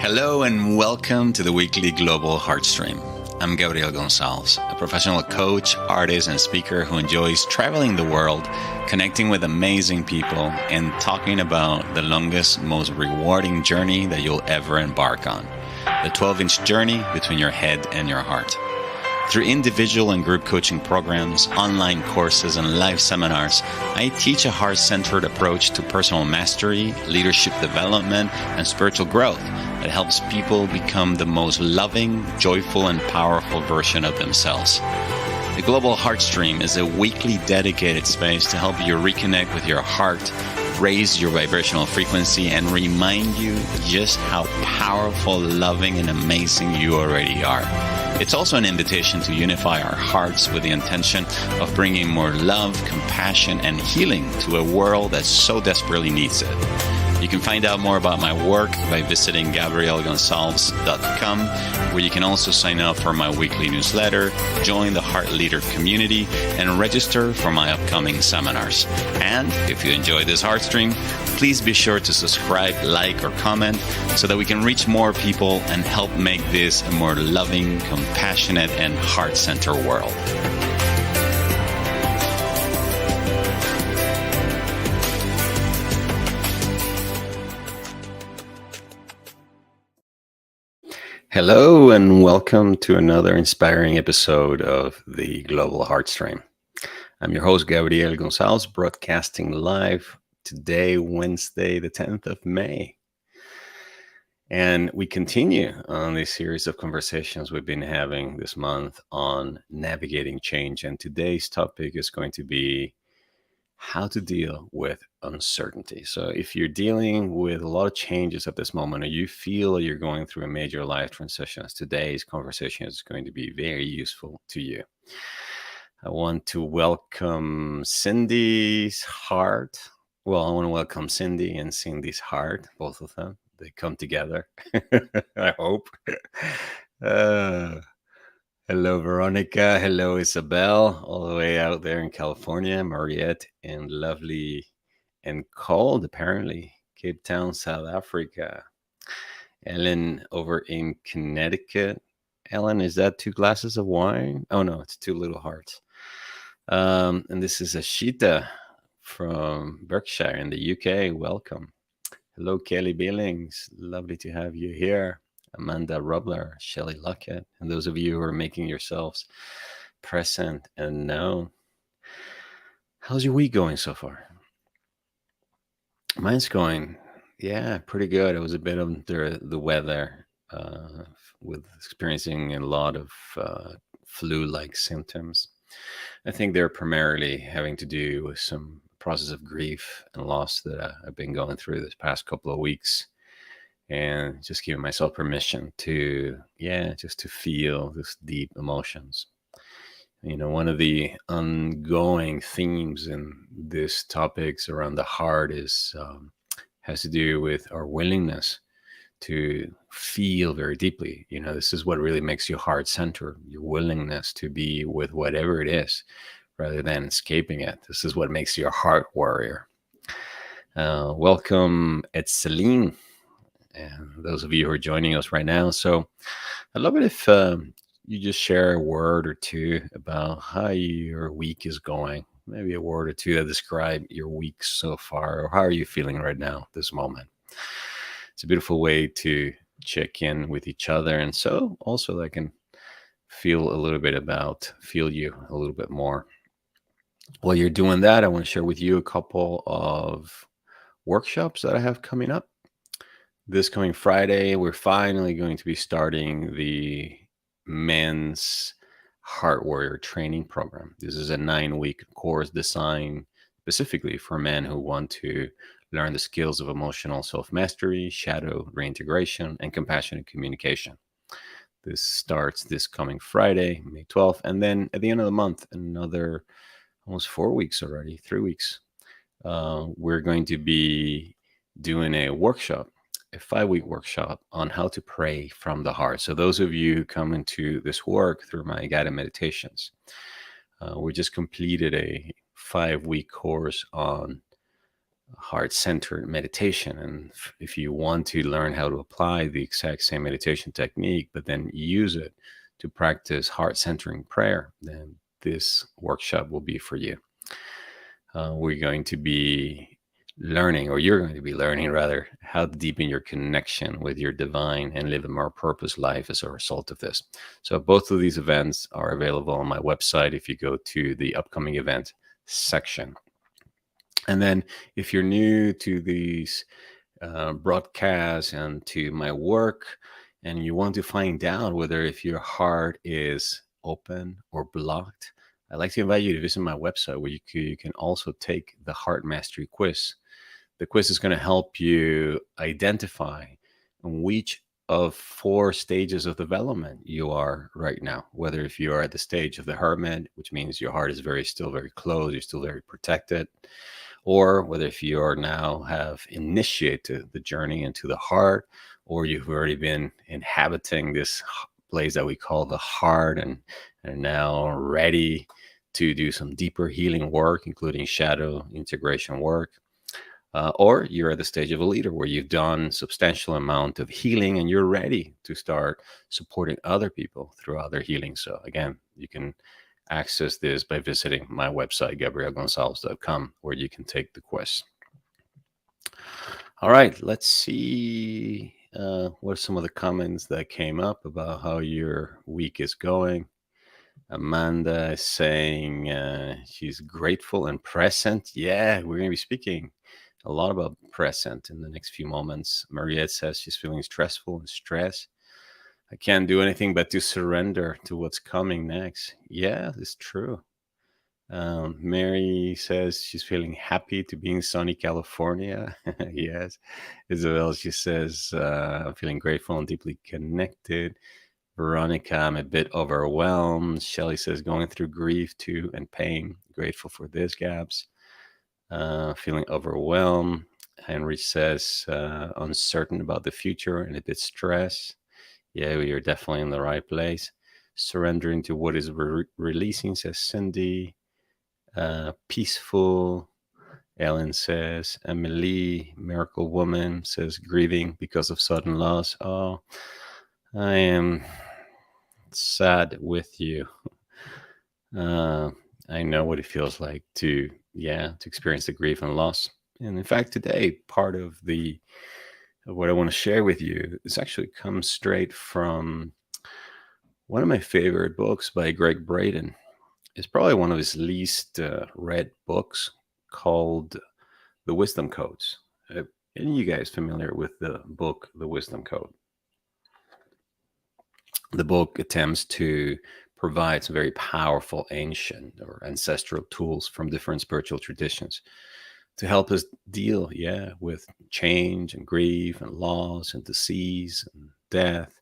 Hello and welcome to the weekly Global Heartstream. I'm Gabriel Gonzalez, a professional coach, artist, and speaker who enjoys traveling the world, connecting with amazing people, and talking about the longest, most rewarding journey that you'll ever embark on, the 12-inch journey between your head and your heart. Through individual and group coaching programs, online courses, and live seminars, I teach a heart-centered approach to personal mastery, leadership development, and spiritual growth that helps people become the most loving, joyful, and powerful version of themselves. The Global Heartstream is a weekly dedicated space to help you reconnect with your heart, raise your vibrational frequency, and remind you just how powerful, loving, and amazing you already are. It's also an invitation to unify our hearts with the intention of bringing more love, compassion, and healing to a world that so desperately needs it. You can find out more about my work by visiting gabrielgonzalez.com, where you can also sign up for my weekly newsletter, join the Heart Leader community, and register for my upcoming seminars. And if you enjoy this Heartstream, please be sure to subscribe, like, or comment so that we can reach more people and help make this a more loving, compassionate, and heart-centered world. Hello and welcome to another inspiring episode of the Global Heartstream. I'm your host, Gabriel Gonzalez, broadcasting live today, Wednesday, the 10th of May. And we continue on this series of conversations we've been having this month on navigating change. And today's topic is going to be how to deal with uncertainty. So if you're dealing with a lot of changes at this moment, or you feel you're going through a major life transitions, today's conversation is going to be very useful to you. I want to welcome Cindy's heart. Well, I want to welcome Cindy and Cindy's heart, both of them. They come together, I hope. Hello, Veronica. Hello, Isabel, all the way out there in California. Mariette and lovely and cold, apparently, Cape Town, South Africa. Ellen over in Connecticut. Ellen, is that 2 glasses of wine? Oh, no, it's 2 little hearts. And this is Ashita from Berkshire in the UK. Welcome. Hello, Kelly Billings. Lovely to have you here. Amanda Rubler, Shelley Luckett, and those of you who are making yourselves present and known. How's your week going so far? Mine's going, pretty good. I was a bit under the weather with experiencing a lot of flu-like symptoms. I think they're primarily having to do with some process of grief and loss that I've been going through this past couple of weeks. And just giving myself permission to, just to feel this deep emotions. You know, one of the ongoing themes in these topics around the heart has to do with our willingness to feel very deeply. You know, this is what really makes you heart-centered, your willingness to be with whatever it is, rather than escaping it. This is what makes you a heart warrior. Welcome, Celine. And those of you who are joining us right now. So I'd love it if you just share a word or two about how your week is going. Maybe a word or two that describe your week so far, or how are you feeling right now, this moment. It's a beautiful way to check in with each other. And so also I can feel you a little bit more. While you're doing that, I want to share with you a couple of workshops that I have coming up. This coming Friday, we're finally going to be starting the men's Heart Warrior training program. This is a 9-week course designed specifically for men who want to learn the skills of emotional self-mastery, shadow reintegration, and compassionate communication. This starts this coming Friday, May 12th, and then at the end of the month, another almost 4 weeks already, 3 weeks, we're going to be doing a 5-week workshop on how to pray from the heart. So those of you who come into this work through my guided meditations, we just completed a 5-week course on heart-centered meditation. And if you want to learn how to apply the exact same meditation technique, but then use it to practice heart-centering prayer, then this workshop will be for you. We're going to be learning, or you're going to be learning rather, how to deepen your connection with your divine and live a more purpose life as a result of this. So both of these events are available on my website if you go to the upcoming event section. And then if you're new to these broadcasts and to my work, and you want to find out whether if your heart is open or blocked, I'd like to invite you to visit my website where you can also take the Heart Mastery Quiz. The quiz is going to help you identify which of 4 stages of development you are right now. Whether if you are at the stage of the hermit, which means your heart is still very closed, you're still very protected, or whether if you are now have initiated the journey into the heart, or you've already been inhabiting this place that we call the heart and are now ready to do some deeper healing work, including shadow integration work. Or you're at the stage of a leader where you've done substantial amount of healing and you're ready to start supporting other people throughout their healing. So again, you can access this by visiting my website, gabrielgonzalez.com, where you can take the quiz. All right, let's see what are some of the comments that came up about how your week is going. Amanda is saying she's grateful and present. Yeah, we're going to be speaking a lot about present in the next few moments. Mariette says she's feeling stressful and stressed. I can't do anything but to surrender to what's coming next. Yeah, it's true. Mary says she's feeling happy to be in sunny California. Yes. Isabel, she says, I'm feeling grateful and deeply connected. Veronica, I'm a bit overwhelmed. Shelley says, going through grief too and pain. Grateful for this, Gabs. Feeling overwhelmed. Henry says, uncertain about the future and a bit stressed. Yeah, you're definitely in the right place. Surrendering to what is releasing, says Cindy. Peaceful. Ellen says. Emily, miracle woman, says grieving because of sudden loss. Oh, I am sad with you. I know what it feels like to experience the grief and loss. And in fact, today, part of what I want to share with you is actually comes straight from one of my favorite books by Greg Braden. It's probably one of his least read books, called The Wisdom Codes. Any of you guys familiar with the book, The Wisdom Code? The book attempts to provide some very powerful ancient or ancestral tools from different spiritual traditions to help us deal, with change and grief and loss and disease and death.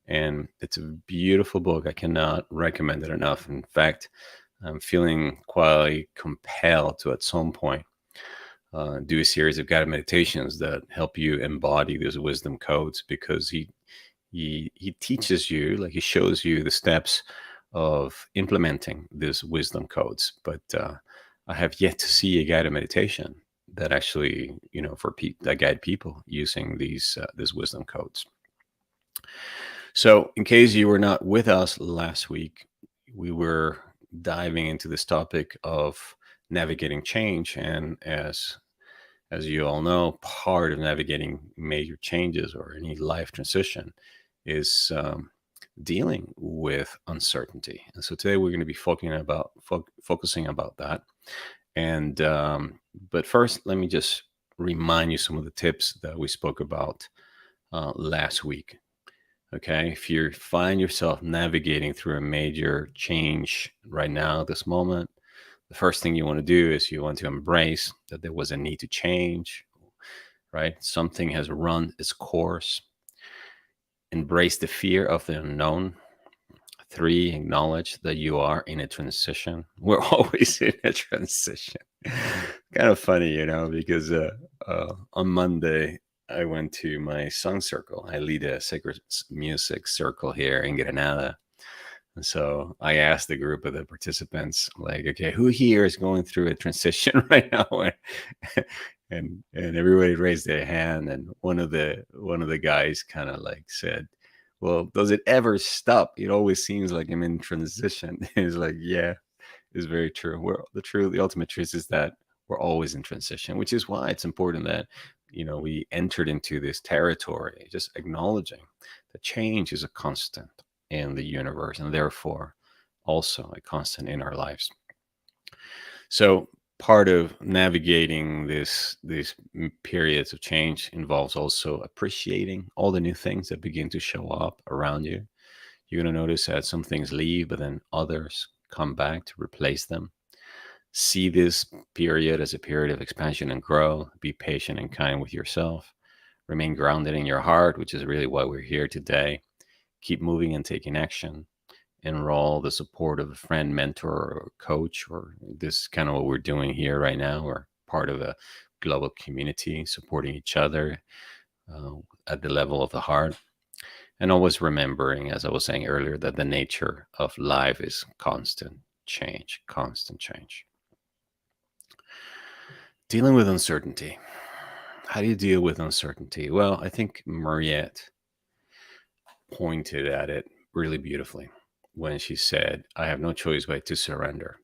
And it's a beautiful book. I cannot recommend it enough. In fact, I'm feeling quite compelled to, at some point, do a series of guided meditations that help you embody those wisdom codes, because he teaches you, like he shows you the steps of implementing these wisdom codes. But I have yet to see a guided meditation that actually, that guide people using these wisdom codes. So in case you were not with us last week, we were diving into this topic of navigating change. And as you all know, part of navigating major changes or any life transition is dealing with uncertainty. And so today we're going to be focusing about that. And but first, let me just remind you some of the tips that we spoke about last week. Okay, if you find yourself navigating through a major change right now, at this moment, the first thing you want to do is you want to embrace that there was a need to change, right? Something has run its course. Embrace the fear of the unknown. 3, acknowledge that you are in a transition. We're always in a transition. Kind of funny, because on Monday, I went to my song circle. I lead a sacred music circle here in Granada. And so I asked the group of the participants, like, okay, who here is going through a transition right now? and everybody raised their hand, and one of the guys kind of like said, well, does it ever stop? It always seems like I'm in transition. It's like, yeah, it's very true. The ultimate truth is that we're always in transition, which is why it's important that we entered into this territory, just acknowledging that change is a constant in the universe, and therefore also a constant in our lives. So part of navigating these periods of change involves also appreciating all the new things that begin to show up around you. You're going to notice that some things leave, but then others come back to replace them. See this period as a period of expansion and growth. Be patient and kind with yourself. Remain grounded in your heart, which is really why we're here today. Keep moving and taking action. Enroll the support of a friend, mentor, or coach, or this is kind of what we're doing here right now. We're part of a global community supporting each other at the level of the heart. And always remembering, as I was saying earlier, that the nature of life is constant change, constant change. Dealing with uncertainty. How do you deal with uncertainty? Well, I think Mariette pointed at it really beautifully when she said, I have no choice but to surrender.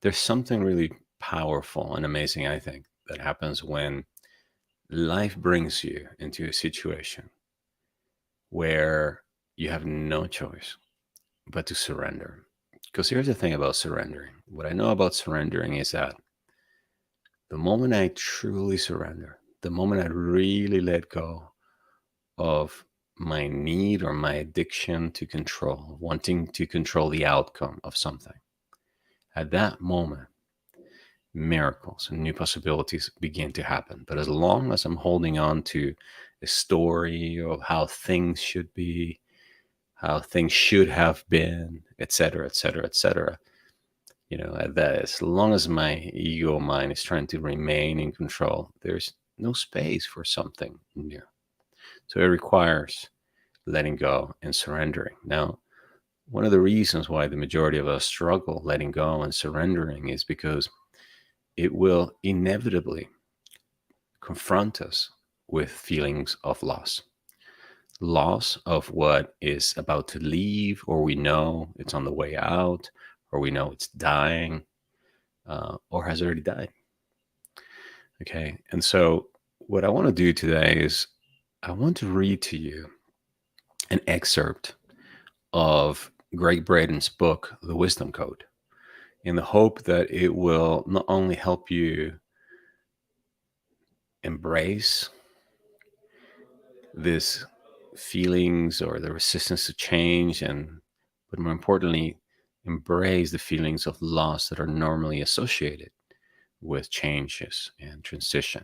There's something really powerful and amazing, I think, that happens when life brings you into a situation where you have no choice but to surrender. Because here's the thing about surrendering. What I know about surrendering is that the moment I truly surrender, the moment I really let go of my need or my addiction to control, wanting to control the outcome of something, at that moment, miracles and new possibilities begin to happen. But as long as I'm holding on to a story of how things should be, how things should have been, etc., etc., etc., that as long as my ego mind is trying to remain in control, there's no space for something new. So it requires letting go and surrendering. Now, one of the reasons why the majority of us struggle letting go and surrendering is because it will inevitably confront us with feelings of loss of what is about to leave, or we know it's on the way out, or we know it's dying, or has already died. Okay. And so, what I want to do today is I want to read to you an excerpt of Greg Braden's book, The Wisdom Code, in the hope that it will not only help you embrace this feelings or the resistance to change, but more importantly, embrace the feelings of loss that are normally associated with changes and transition.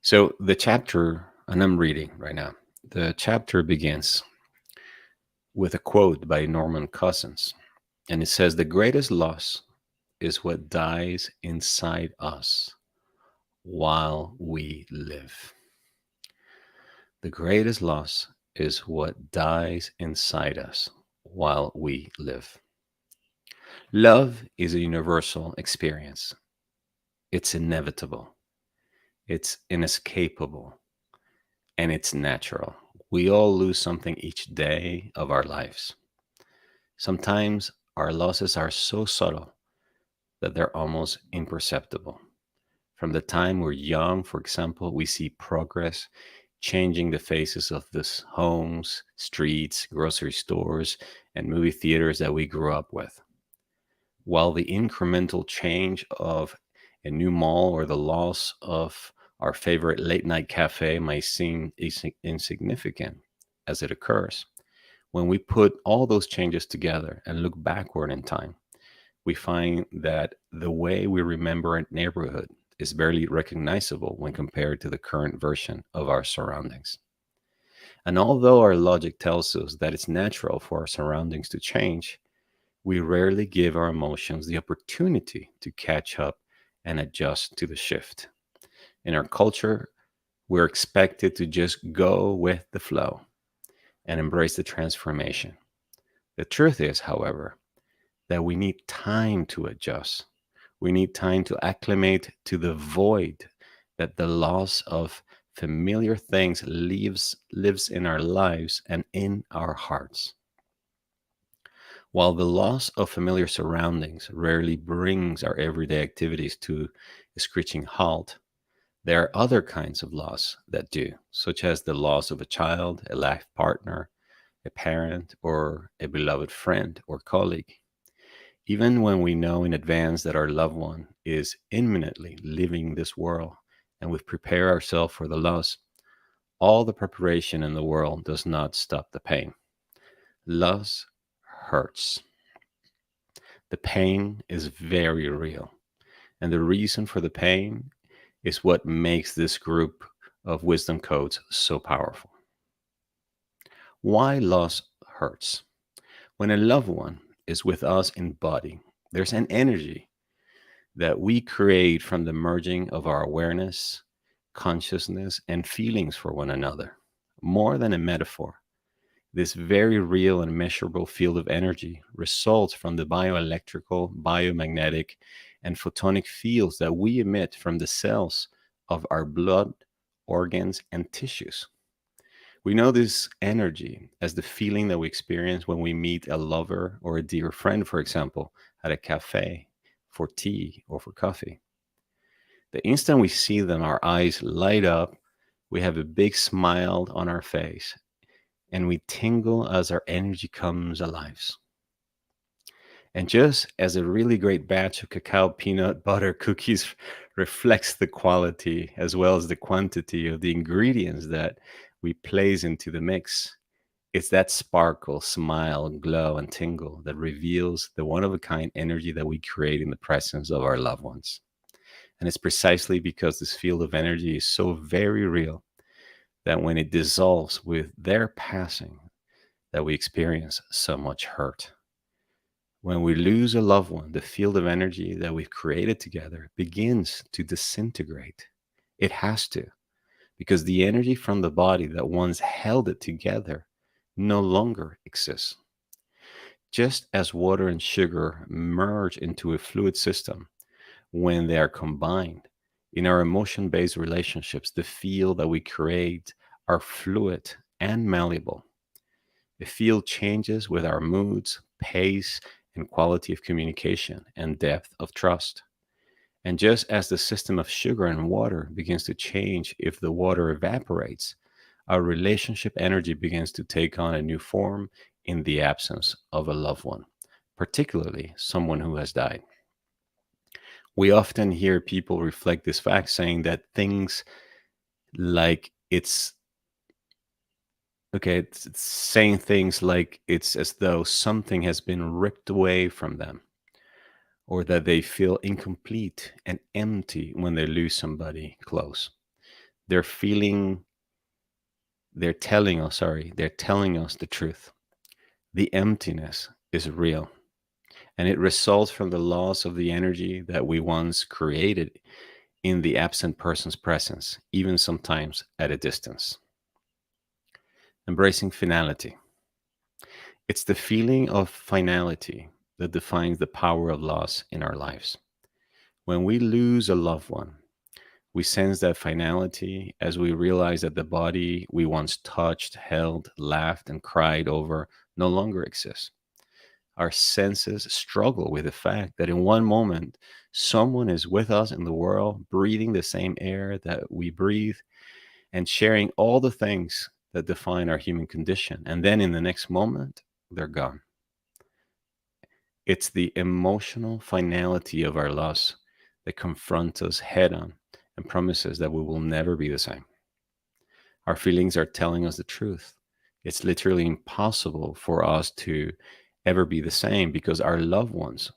So the chapter, and I'm reading right now, the chapter begins with a quote by Norman Cousins, and it says, "The greatest loss is what dies inside us while we live." The greatest loss is what dies inside us while we live. Love is a universal experience. It's inevitable, it's inescapable, and it's natural. We all lose something each day of our lives. Sometimes our losses are so subtle that they're almost imperceptible. From the time we're young, for example, we see progress changing the faces of the homes, streets, grocery stores, and movie theaters that we grew up with. While the incremental change of a new mall or the loss of our favorite late night cafe might seem insignificant as it occurs, when we put all those changes together and look backward in time, we find that the way we remember a neighborhood is barely recognizable when compared to the current version of our surroundings. And although our logic tells us that it's natural for our surroundings to change, we rarely give our emotions the opportunity to catch up and adjust to the shift. In our culture, we're expected to just go with the flow and embrace the transformation. The truth is, however, that we need time to adjust. We need time to acclimate to the void that the loss of familiar things lives in our lives and in our hearts. While the loss of familiar surroundings rarely brings our everyday activities to a screeching halt, there are other kinds of loss that do, such as the loss of a child, a life partner, a parent, or a beloved friend or colleague. Even when we know in advance that our loved one is imminently leaving this world and we've prepared ourselves for the loss, all the preparation in the world does not stop the pain. Loss hurts. The pain is very real. And the reason for the pain is what makes this group of wisdom codes so powerful. Why loss hurts? When a loved one is with us in body, there's an energy that we create from the merging of our awareness, consciousness, and feelings for one another. More than a metaphor, this very real and measurable field of energy results from the bioelectrical, biomagnetic, and photonic fields that we emit from the cells of our blood, organs, and tissues. We know this energy as the feeling that we experience when we meet a lover or a dear friend, for example, at a cafe, for tea, or for coffee. The instant we see them, our eyes light up, we have a big smile on our face, and we tingle as our energy comes alive. And just as a really great batch of cacao peanut butter cookies reflects the quality as well as the quantity of the ingredients that we place into the mix, it's that sparkle, smile, glow, and tingle that reveals the one of a kind energy that we create in the presence of our loved ones. And it's precisely because this field of energy is so very real that when it dissolves with their passing, that we experience so much hurt. When we lose a loved one, the field of energy that we've created together begins to disintegrate. It has to, because the energy from the body that once held it together no longer exists. Just as water and sugar merge into a fluid system when they are combined, in our emotion based relationships, the field that we create are fluid and malleable. The field changes with our moods, pace, and quality of communication and depth of trust. And just as the system of sugar and water begins to change if the water evaporates, our relationship energy begins to take on a new form in the absence of a loved one, particularly someone who has died. We often hear people reflect this fact saying that things like it's saying things like it's as though something has been ripped away from them, or that they feel incomplete and empty when they lose somebody close. They're feeling, they're telling us the truth. The emptiness is real, and it results from the loss of the energy that we once created in the absent person's presence, even sometimes at a distance. Embracing finality. It's the feeling of finality that defines the power of loss in our lives. When we lose a loved one, we sense that finality as we realize that the body we once touched, held, laughed, and cried over no longer exists. Our senses struggle with the fact that in one moment, someone is with us in the world, breathing the same air that we breathe, and sharing all the things that define our human condition. And then in the next moment, they're gone. It's the emotional finality of our loss that confronts us head on and promises that we will never be the same. Our feelings are telling us the truth. It's literally impossible for us to ever be the same because our loved ones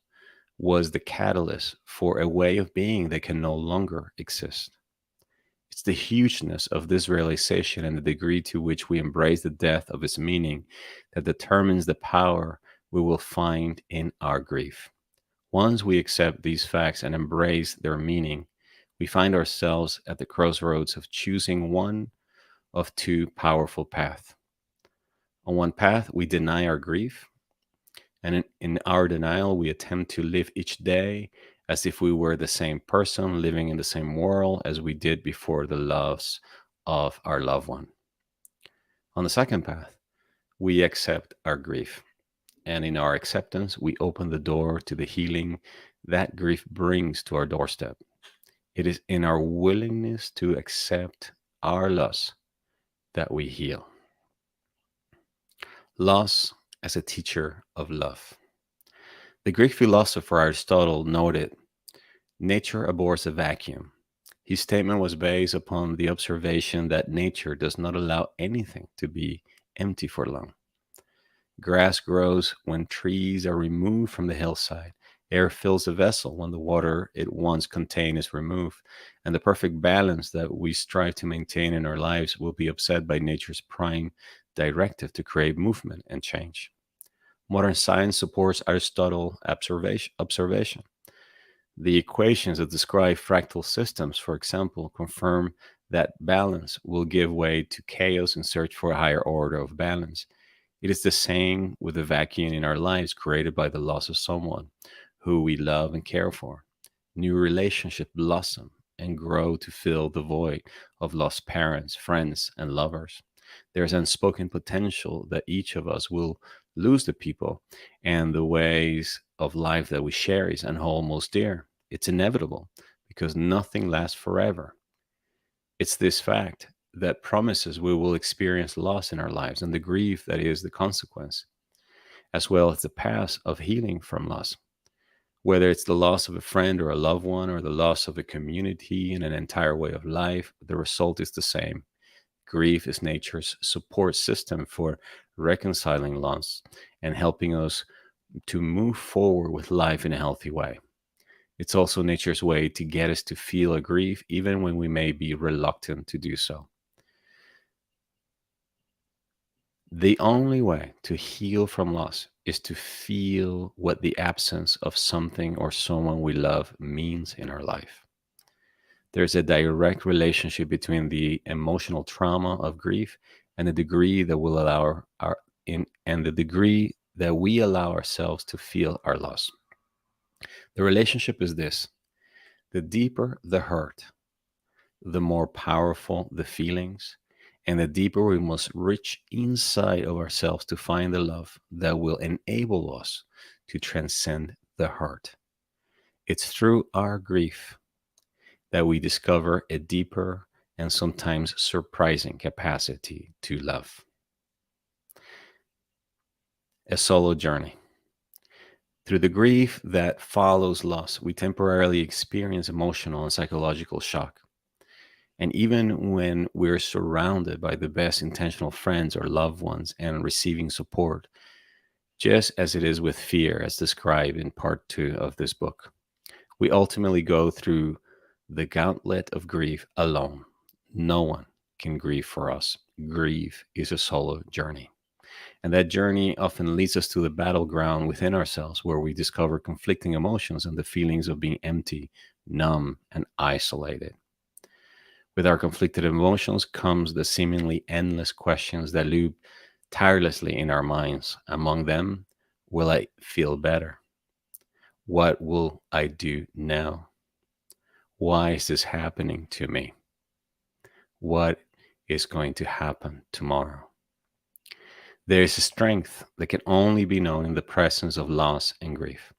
was the catalyst for a way of being that can no longer exist. It's the hugeness of this realization and the degree to which we embrace the death of its meaning that determines the power we will find in our grief. Once we accept these facts and embrace their meaning, we find ourselves at the crossroads of choosing one of two powerful paths. On one path, we deny our grief, and in our denial, we attempt to live each day as if we were the same person living in the same world as we did before the loss of our loved one. On the second path, we accept our grief. And in our acceptance, we open the door to the healing that grief brings to our doorstep. It is in our willingness to accept our loss that we heal. Loss as a teacher of love. The Greek philosopher Aristotle noted, nature abhors a vacuum. His statement was based upon the observation that nature does not allow anything to be empty for long. Grass grows when trees are removed from the hillside. Air fills a vessel when the water it once contained is removed. And the perfect balance that we strive to maintain in our lives will be upset by nature's prime directive to create movement and change. Modern science supports Aristotle's observation. The equations that describe fractal systems, for example, confirm that balance will give way to chaos in search for a higher order of balance. It is the same with the vacuum in our lives created by the loss of someone who we love and care for. New relationships blossom and grow to fill the void of lost parents, friends, and lovers. There's unspoken potential that each of us will lose the people and the ways of life that we cherish and hold most dear. It's inevitable because nothing lasts forever. It's this fact that promises we will experience loss in our lives and the grief that is the consequence, as well as the path of healing from loss. Whether it's the loss of a friend or a loved one, or the loss of a community and an entire way of life, the result is the same. Grief is nature's support system for reconciling loss and helping us to move forward with life in a healthy way. It's also nature's way to get us to feel a grief, even when we may be reluctant to do so. The only way to heal from loss is to feel what the absence of something or someone we love means in our life. There's a direct relationship between the emotional trauma of grief and the degree that will allow our in and the degree that we allow ourselves to feel our loss. The relationship is this: the deeper the hurt, the more powerful the feelings, and the deeper we must reach inside of ourselves to find the love that will enable us to transcend the hurt. It's through our grief that we discover a deeper and sometimes surprising capacity to love. A solo journey. Through the grief that follows loss, we temporarily experience emotional and psychological shock. And even when we're surrounded by the best intentional friends or loved ones and receiving support, just as it is with fear, as described in part 2 of this book, we ultimately go through the gauntlet of grief alone. No one can grieve for us. Grief is a solo journey. And that journey often leads us to the battleground within ourselves where we discover conflicting emotions and the feelings of being empty, numb, and isolated. With our conflicted emotions comes the seemingly endless questions that loop tirelessly in our minds. Among them, will I feel better? What will I do now? Why is this happening to me? What is going to happen tomorrow? There is a strength that can only be known in the presence of loss and grief.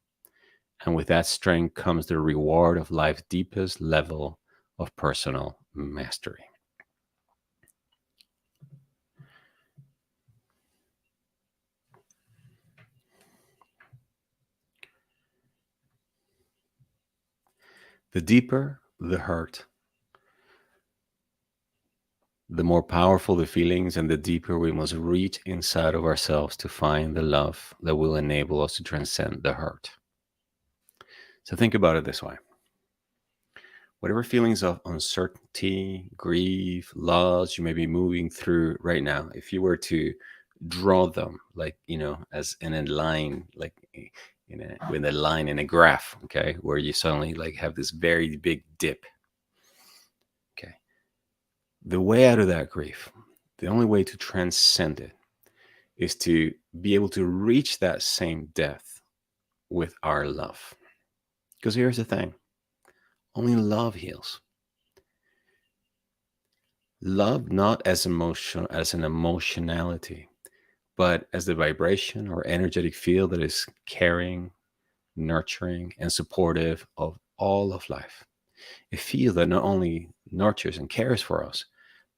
And with that strength comes the reward of life's deepest level of personal mastery. The deeper the hurt, the more powerful the feelings, and the deeper we must reach inside of ourselves to find the love that will enable us to transcend the hurt. So think about it this way: whatever feelings of uncertainty, grief, loss you may be moving through right now, if you were to draw them, like, as in a line, like with a line in a graph, okay, where you suddenly like have this very big dip, okay, the way out of that grief, the only way to transcend it is to be able to reach that same depth with our love. Because here's the thing, only love heals. Love not as emotion as an emotionality, but as the vibration or energetic field that is caring, nurturing, and supportive of all of life. A field that not only nurtures and cares for us,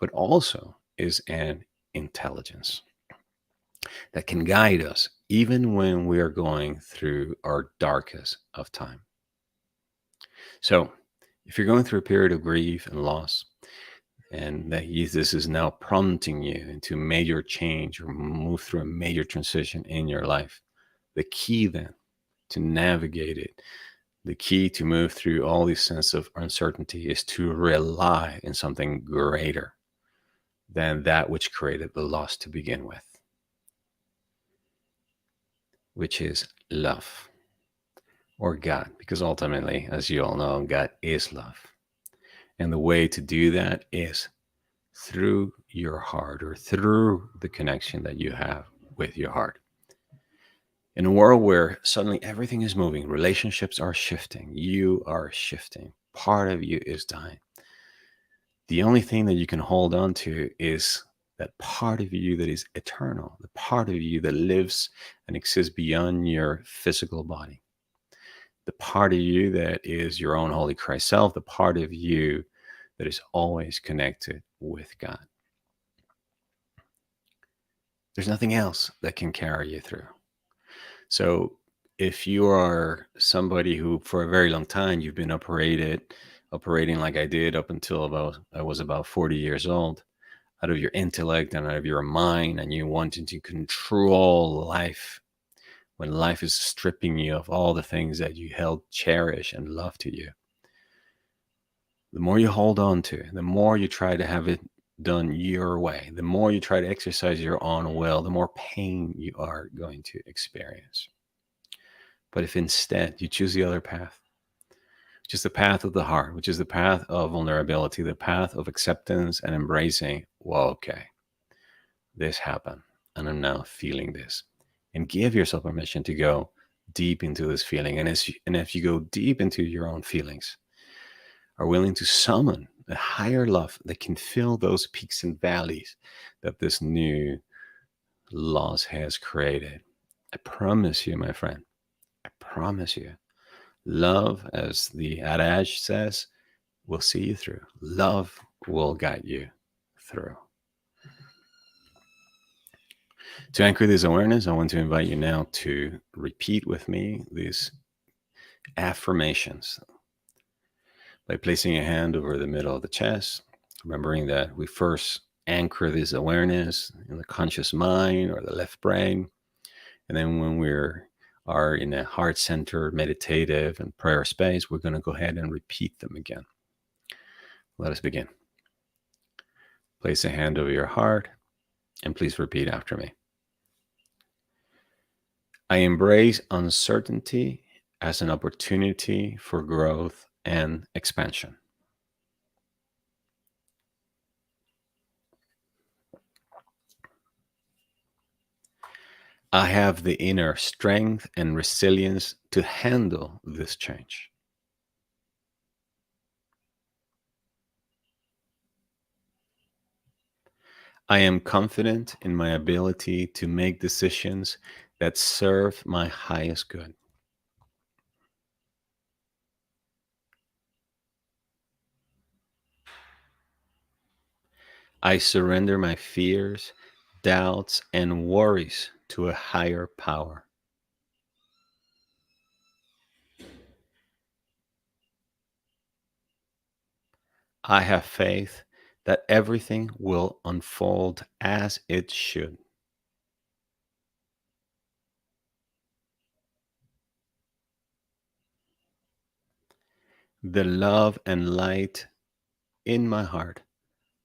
but also is an intelligence that can guide us even when we are going through our darkest of time. So, if you're going through a period of grief and loss, and that this is now prompting you into major change or move through a major transition in your life, the key then to navigate it, the key to move through all these sense of uncertainty is to rely in something greater than that which created the loss to begin with, which is love or God, because ultimately, as you all know, God is love. And the way to do that is through your heart or through the connection that you have with your heart. In a world where suddenly everything is moving, relationships are shifting, you are shifting, part of you is dying. The only thing that you can hold on to is that part of you that is eternal, the part of you that lives and exists beyond your physical body, the part of you that is your own Holy Christ self, the part of you that is always connected with God. There's nothing else that can carry you through. So if you are somebody who for a very long time you've been operating like I did up until about I was about 40 years old, out of your intellect and out of your mind, and you wanting to control life when life is stripping you of all the things that you held cherish and love to you. The more you hold on to, the more you try to have it done your way, the more you try to exercise your own will, the more pain you are going to experience. But if instead you choose the other path, which is the path of the heart, which is the path of vulnerability, the path of acceptance and embracing, well, okay, this happened and I'm now feeling this. And give yourself permission to go deep into this feeling. And if you go deep into your own feelings, are willing to summon a higher love that can fill those peaks and valleys that this new loss has created. I promise you, my friend, I promise you, love, as the adage says, will see you through. Love will guide you through. To anchor this awareness, I want to invite you now to repeat with me these affirmations by placing a hand over the middle of the chest, remembering that we first anchor this awareness in the conscious mind or the left brain. And then when are in a heart-centered, meditative, and prayer space, we're going to go ahead and repeat them again. Let us begin. Place a hand over your heart and please repeat after me. I embrace uncertainty as an opportunity for growth and expansion. I have the inner strength and resilience to handle this change. I am confident in my ability to make decisions that serve my highest good. I surrender my fears, doubts, and worries to a higher power. I have faith that everything will unfold as it should. The love and light in my heart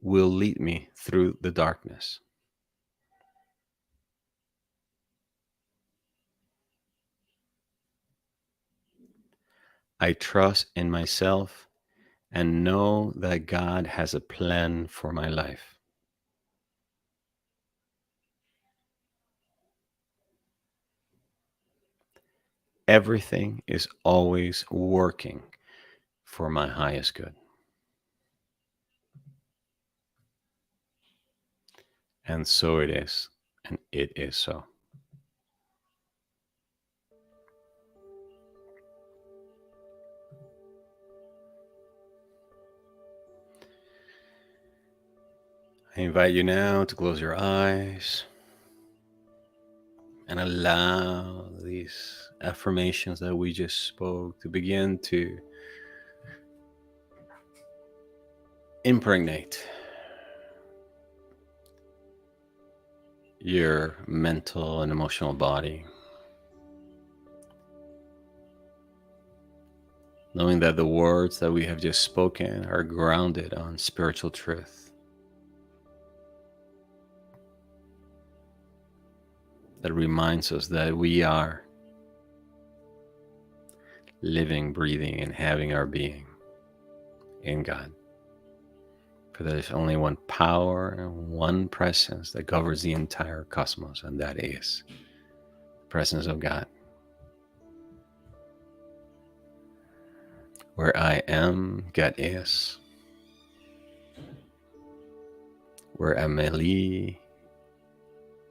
will lead me through the darkness. I trust in myself and know that God has a plan for my life. everything is always working for my highest good. And so it is, and it is so. I invite you now to close your eyes and allow these affirmations that we just spoke to begin to impregnate your mental and emotional body, knowing that the words that we have just spoken are grounded on spiritual truth that reminds us that we are living, breathing, and having our being in God. For there is only one power and one presence that governs the entire cosmos, and that is the presence of God. Where I am, God is. Where Amelie,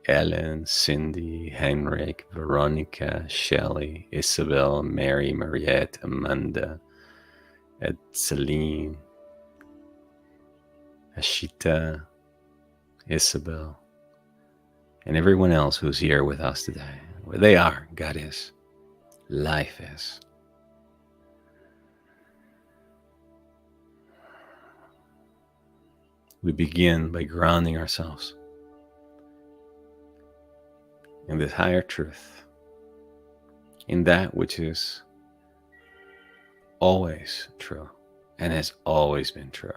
Ellen, Cindy, Henrik, Veronica, Shelley, Isabel, Mary, Mariette, Amanda, Celine, Ashita, Isabel, and everyone else who's here with us today. Where they are, God is. Life is. We begin by grounding ourselves in this higher truth, in that which is always true and has always been true.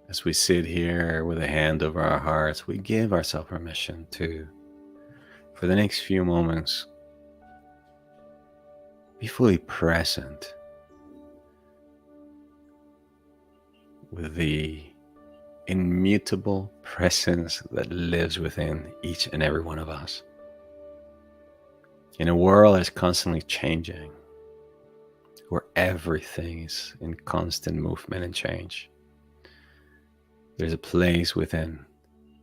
As we sit here with a hand over our hearts, we give ourselves permission to, for the next few moments, be fully present with the immutable presence that lives within each and every one of us. In a world that's constantly changing, where everything is in constant movement and change, there's a place within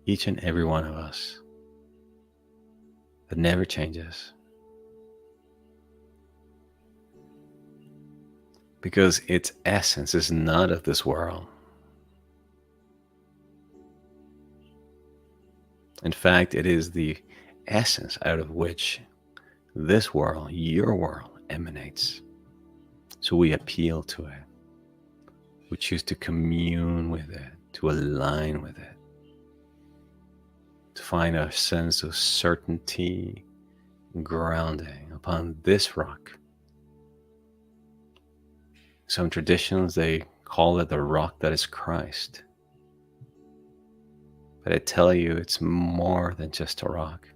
each and every one of us that never changes, because its essence is not of this world. In fact, it is the essence out of which this world, your world, emanates. So we appeal to it. We choose to commune with it, to align with it, to find a sense of certainty, grounding upon this rock. Some traditions, they call it the rock that is Christ. But I tell you, it's more than just a rock.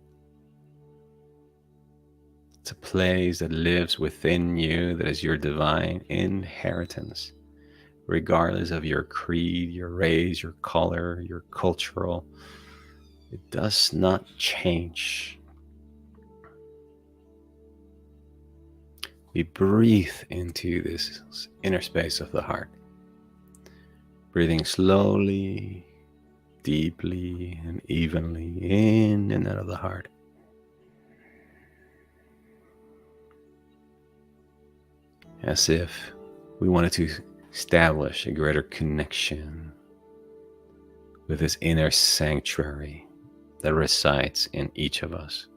It's a place that lives within you, that is your divine inheritance, regardless of your creed, your race, your color, your cultural. It does not change. We breathe into this inner space of the heart, breathing slowly, deeply, and evenly in and out of the heart. As if we wanted to establish a greater connection with this inner sanctuary that resides in each of us.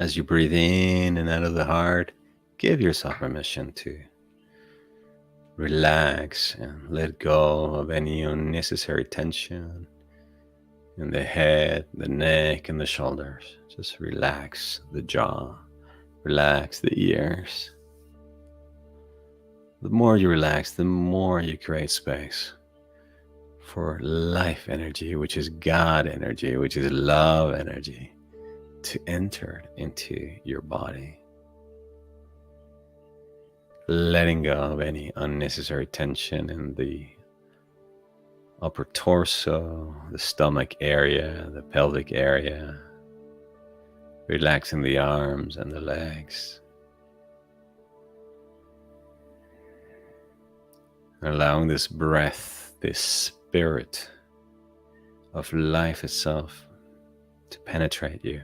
As you breathe in and out of the heart, give yourself permission to relax and let go of any unnecessary tension in the head, the neck, and the shoulders. Just relax the jaw, relax the ears. The more you relax, the more you create space for life energy, which is God energy, which is love energy, to enter into your body. Letting go of any unnecessary tension in the upper torso, the stomach area, the pelvic area, relaxing the arms and the legs. Allowing this breath, this spirit of life itself to penetrate you,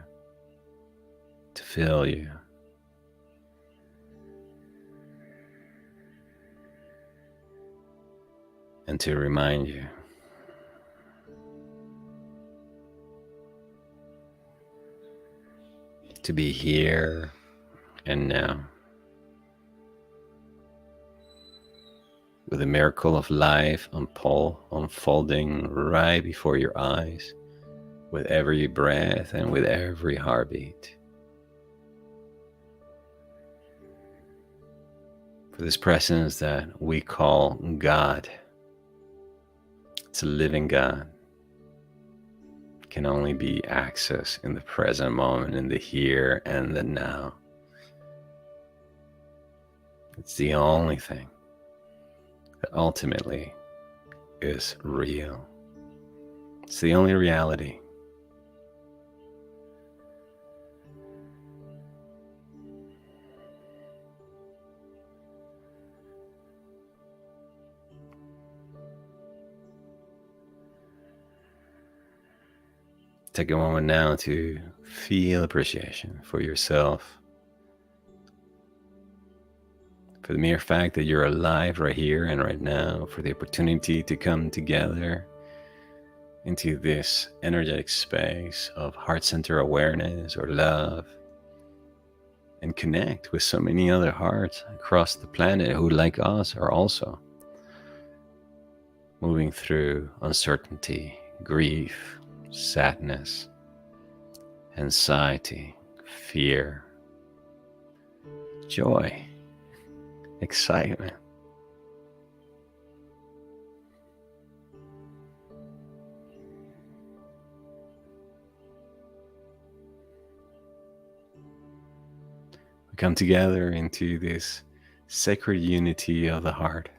to fill you. And to remind you to be here and now, with the miracle of life unfolding right before your eyes, with every breath and with every heartbeat. For this presence that we call God, it's a living God, can only be accessed in the present moment, in the here and the now. It's the only thing that ultimately is real. It's the only reality. Take a moment now to feel appreciation for yourself, for the mere fact that you're alive right here and right now, for the opportunity to come together into this energetic space of heart center awareness or love, and connect with so many other hearts across the planet who, like us, are also moving through uncertainty, grief, sadness, anxiety, fear, joy, excitement. We come together into this sacred unity of the heart,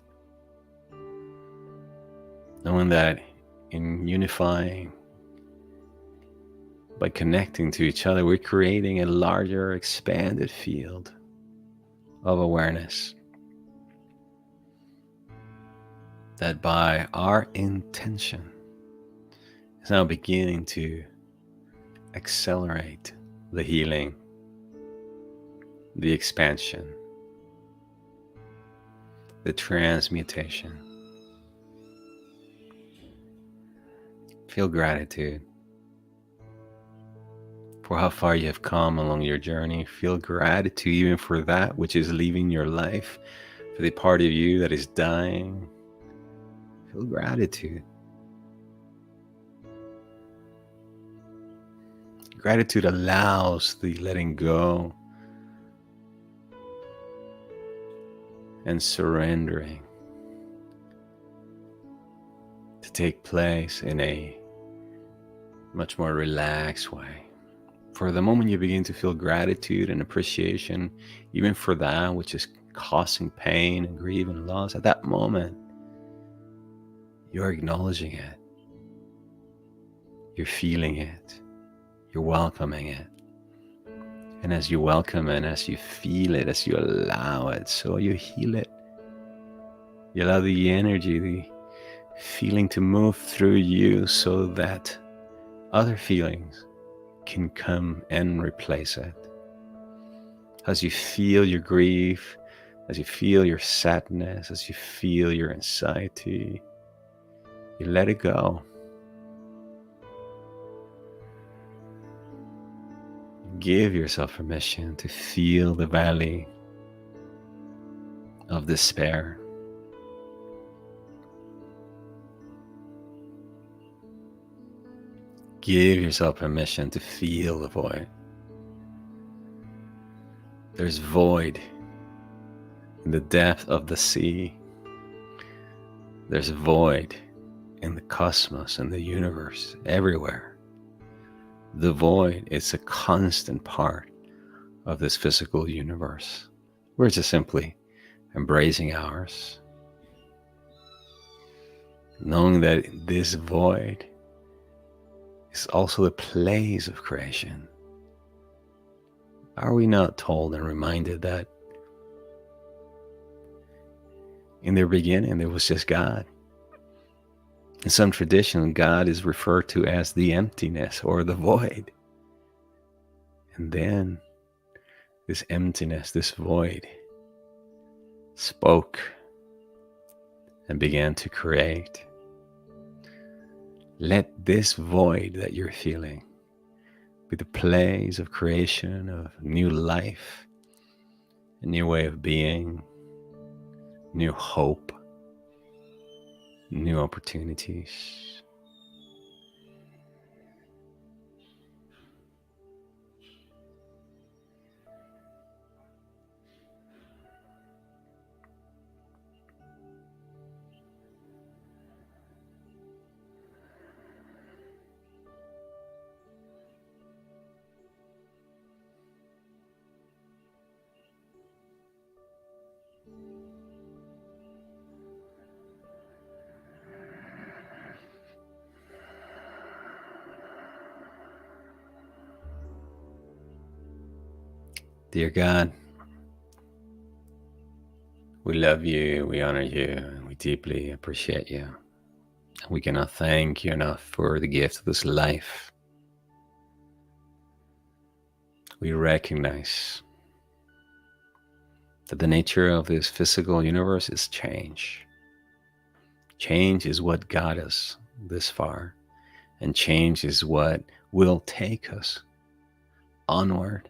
knowing that in unifying, by connecting to each other, we're creating a larger, expanded field of awareness that by our intention is now beginning to accelerate the healing, the expansion, the transmutation. Feel gratitude for how far you have come along your journey. Feel gratitude even for that which is leaving your life, for the part of you that is dying. Feel gratitude. Gratitude allows the letting go and surrendering to take place in a much more relaxed way. For the moment you begin to feel gratitude and appreciation, even for that which is causing pain and grief and loss, at that moment, you're acknowledging it. You're feeling it. You're welcoming it. And as you welcome it, as you feel it, as you allow it, so you heal it. You allow the energy, the feeling to move through you so that other feelings can come and replace it. As you feel your grief, as you feel your sadness, as you feel your anxiety, you let it go. Give yourself permission to feel the valley of despair. Give yourself permission to feel the void. There's void in the depth of the sea. There's void in the cosmos and the universe, everywhere. The void is a constant part of this physical universe. We're just simply embracing ours, knowing that this void is also the place of creation. Are we not told and reminded that in the beginning there was just God? In some tradition, God is referred to as the emptiness or the void. And then this emptiness, this void, spoke and began to create. Let this void that you're feeling be the place of creation, of new life, a new way of being, new hope, new opportunities. Dear God, we love you, we honor you, and we deeply appreciate you. We cannot thank you enough for the gift of this life. We recognize that the nature of this physical universe is change. Change is what got us this far, and change is what will take us onward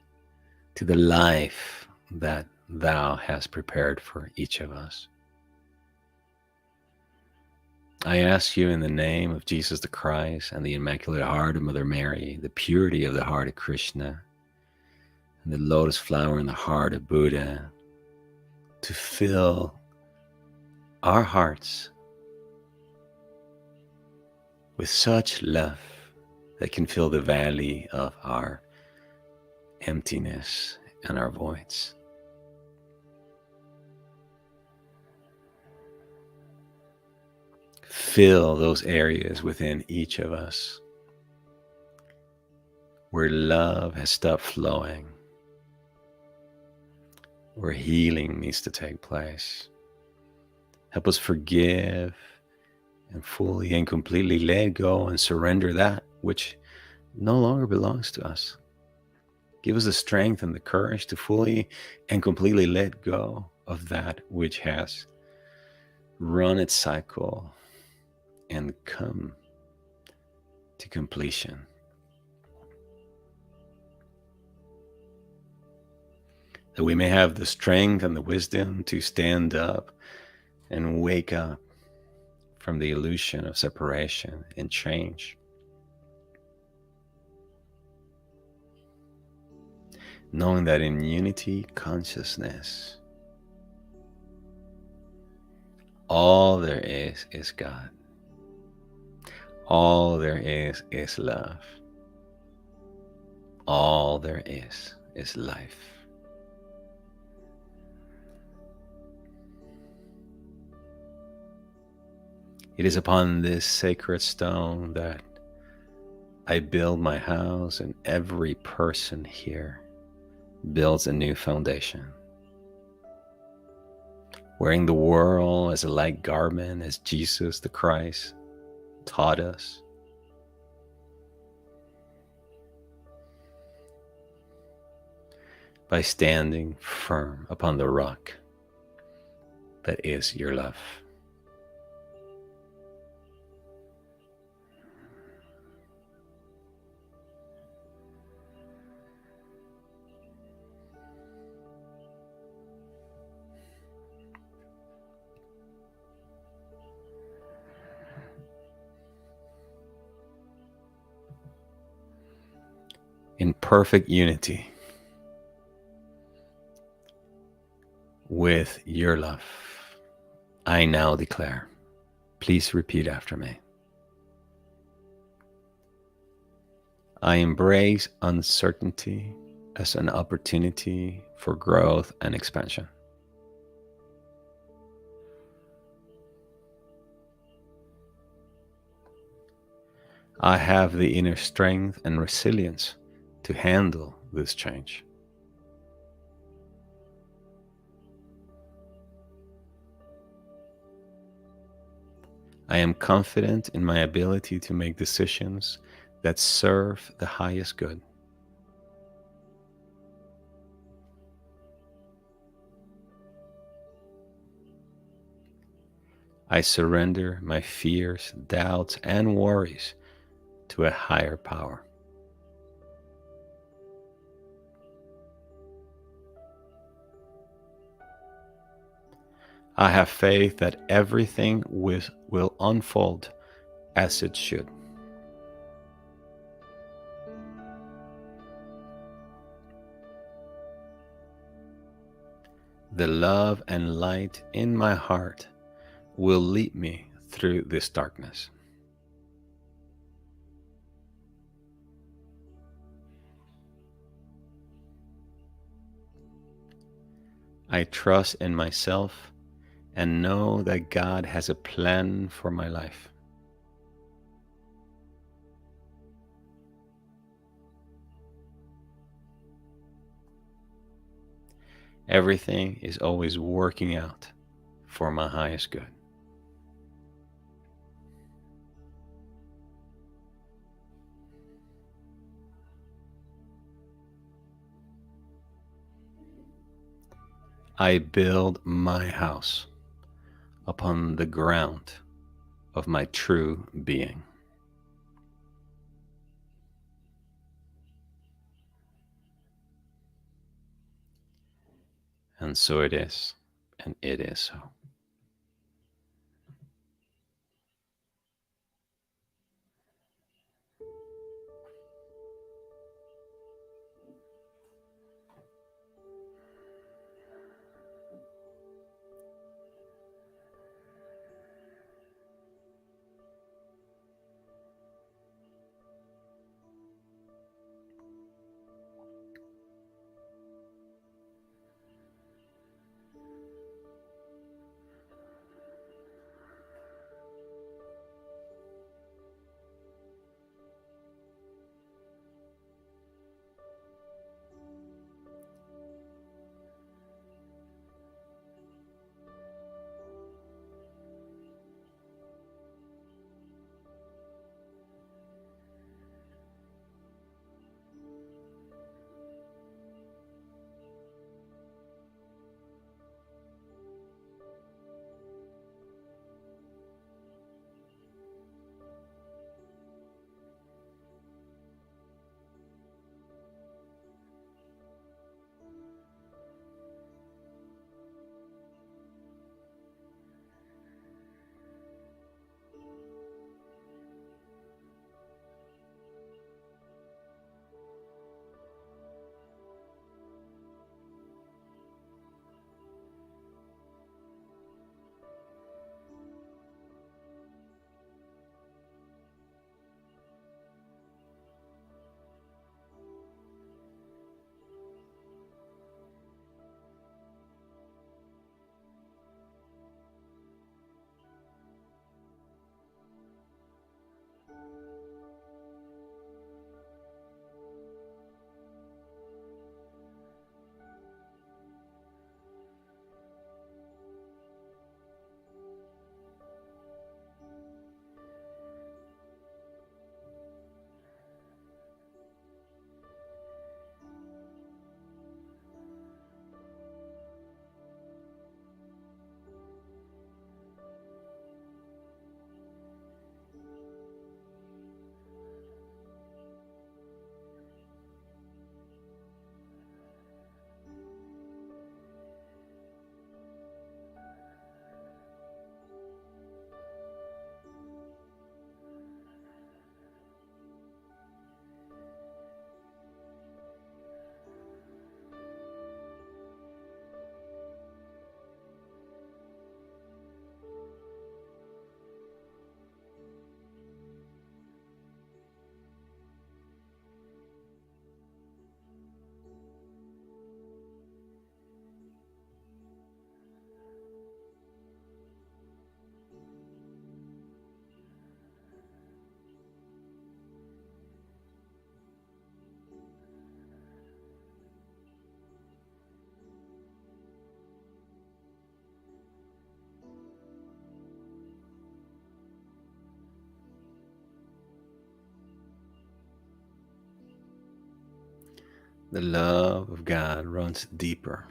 to the life that thou hast prepared for each of us. I ask you in the name of Jesus the Christ and the Immaculate Heart of Mother Mary, the purity of the heart of Krishna, and the lotus flower in the heart of Buddha, to fill our hearts with such love that can fill the valley of our emptiness and our voids. Fill those areas within each of us where love has stopped flowing, where healing needs to take place. Help us forgive and fully and completely let go and surrender that which no longer belongs to us. Give us the strength and the courage to fully and completely let go of that which has run its cycle and come to completion. That we may have the strength and the wisdom to stand up and wake up from the illusion of separation and change. Knowing that in unity consciousness, all there is God. All there is love. All there is life. It is upon this sacred stone that I build my house, and every person here builds a new foundation. Wearing the world as a light garment, as Jesus the Christ taught us. By standing firm upon the rock that is your love. in perfect unity with your love. I now declare. Please repeat after me. I embrace uncertainty as an opportunity for growth and expansion. I have the inner strength and resilience to handle this change. I am confident in my ability to make decisions that serve the highest good. I surrender my fears, doubts, and worries to a higher power. I have faith that everything will unfold as it should. The love and light in my heart will lead me through this darkness. I trust in myself and know that God has a plan for my life. Everything is always working out for my highest good. I build my house upon the ground of my true being. And so it is, and it is so. The love of God runs deeper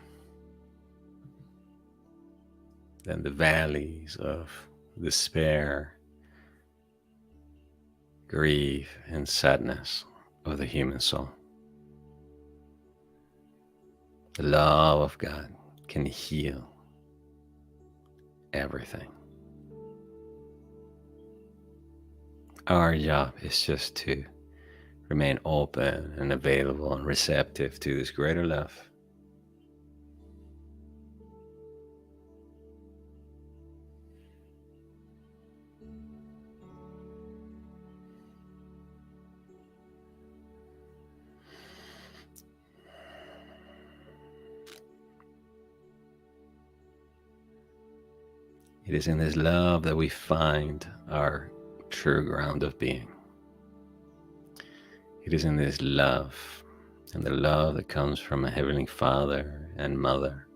than the valleys of despair, grief, and sadness of the human soul. The love of God can heal everything. Our job is just to remain open and available and receptive to this greater love. It is in this love that we find our true ground of being. It is in this love, and the love that comes from a Heavenly Father and Mother,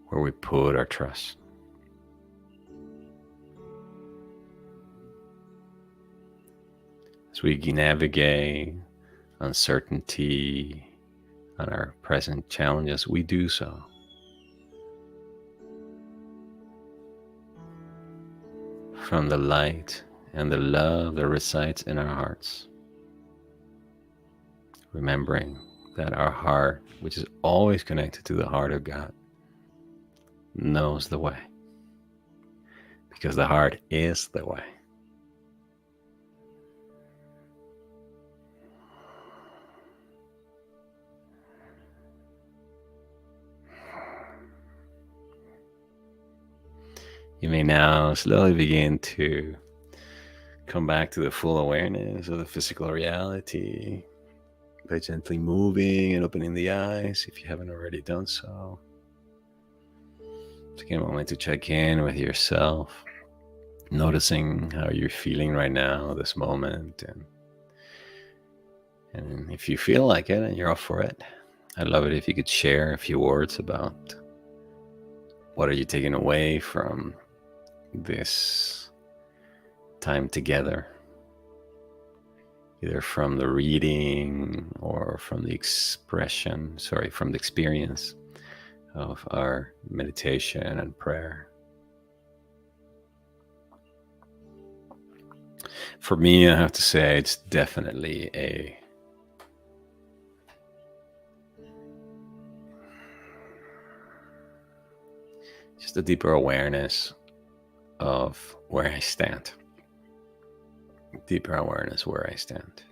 where we put our trust. As we navigate uncertainty and our present challenges, we do so from the light and the love that resides in our hearts. Remembering that our heart, which is always connected to the heart of God, knows the way. Because the heart is the way. You may now slowly begin to come back to the full awareness of the physical reality by gently moving and opening the eyes if you haven't already done so. Take a moment to check in with yourself, noticing how you're feeling right now, this moment. And if you feel like it and you're up for it, I'd love it if you could share a few words about what are you taking away from this time together, either from the reading or from the experience of our meditation and prayer. For me, I have to say it's definitely just a deeper awareness of where I stand. Deeper awareness where I stand.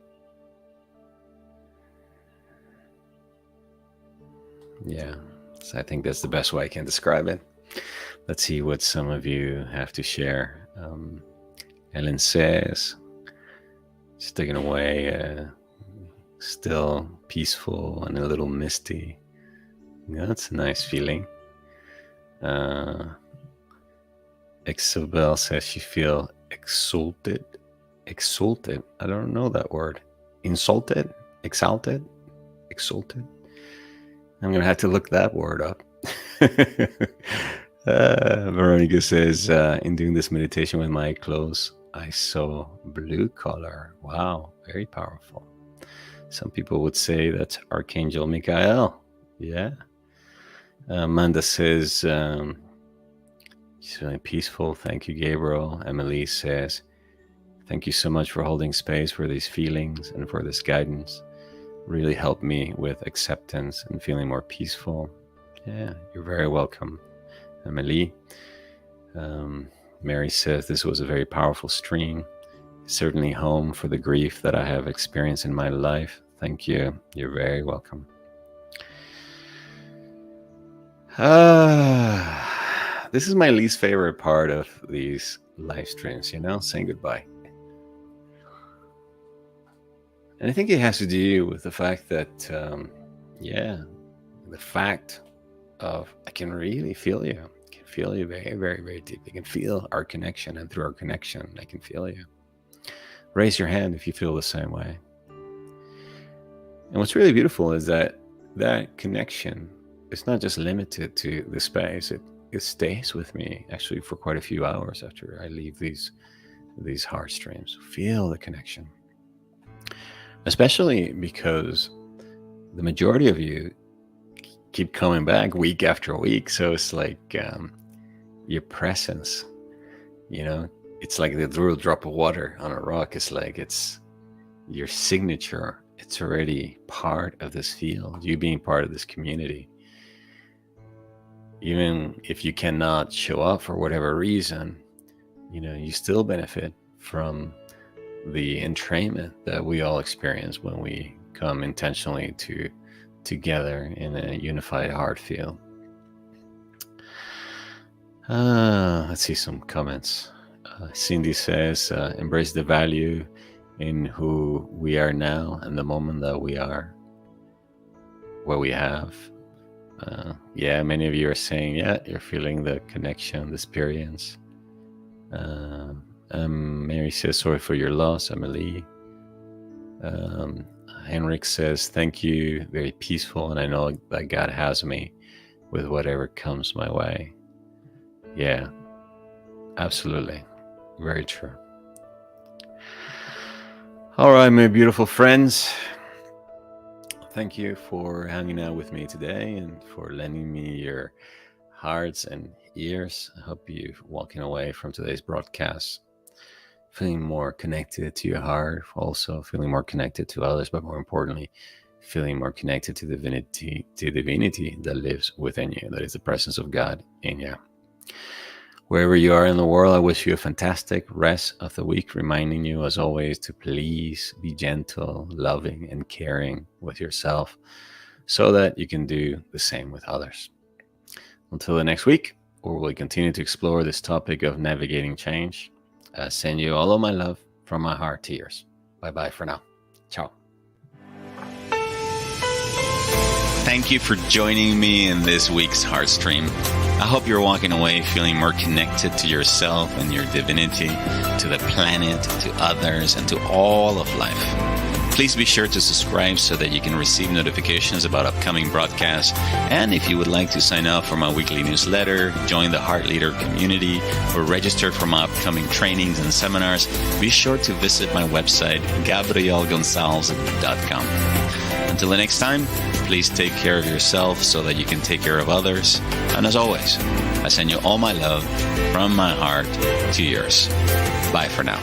Yeah, so I think that's the best way I can describe it. Let's see what some of you have to share. Ellen says, she's taken away, still peaceful and a little misty. Yeah, that's a nice feeling. Isabel says she feels exalted. I don't know that word. Insulted, exalted. I'm gonna have to look that word up. Veronica says, in doing this meditation with my clothes, I saw blue color. Wow, very powerful. Some people would say that's Archangel Michael. Yeah. Amanda says, she's feeling peaceful. Thank you, Gabriel. Emily says, thank you so much for holding space for these feelings and for this guidance. Really helped me with acceptance and feeling more peaceful. Yeah, you're very welcome, Emily. Mary says this was a very powerful stream. Certainly home for the grief that I have experienced in my life. Thank you. You're very welcome. This is my least favorite part of these live streams, saying goodbye. And I think it has to do with the fact that, the fact of I can really feel you. I can feel you very, very, very deep. I can feel our connection, and through our connection, I can feel you. Raise your hand if you feel the same way. And what's really beautiful is that connection is not just limited to the space. It stays with me actually for quite a few hours after I leave these heart streams. Feel the connection. especially because the majority of you keep coming back week after week. So it's like your presence, it's like the little drop of water on a rock. It's like it's your signature. It's already part of this field, you being part of this community. Even if you cannot show up for whatever reason, you still benefit from the entrainment that we all experience when we come intentionally together in a unified heart field. Let's see some comments. Cindy says, embrace the value in who we are now and the moment that we are, what we have. Yeah, many of you are saying, you're feeling the connection, the experience. Mary says, sorry for your loss, Emily. Henrik says, thank you, very peaceful, and I know that God has me with whatever comes my way. Yeah, absolutely. Very true. All right, my beautiful friends. Thank you for hanging out with me today and for lending me your hearts and ears. I hope you're walking away from today's broadcast feeling more connected to your heart, also feeling more connected to others, but more importantly, feeling more connected to divinity that lives within you, that is the presence of God in you. Wherever you are in the world, I wish you a fantastic rest of the week, reminding you, as always, to please be gentle, loving, and caring with yourself so that you can do the same with others. Until the next week, where we'll continue to explore this topic of navigating change, I send you all of my love from my heart to yours. Bye-bye for now. Ciao. Thank you for joining me in this week's Heartstream. I hope you're walking away feeling more connected to yourself and your divinity, to the planet, to others, and to all of life. Please be sure to subscribe so that you can receive notifications about upcoming broadcasts. And if you would like to sign up for my weekly newsletter, join the Heart Leader community, or register for my upcoming trainings and seminars, be sure to visit my website, gabrielgonzalez.com. Until the next time, please take care of yourself so that you can take care of others. And as always, I send you all my love from my heart to yours. Bye for now.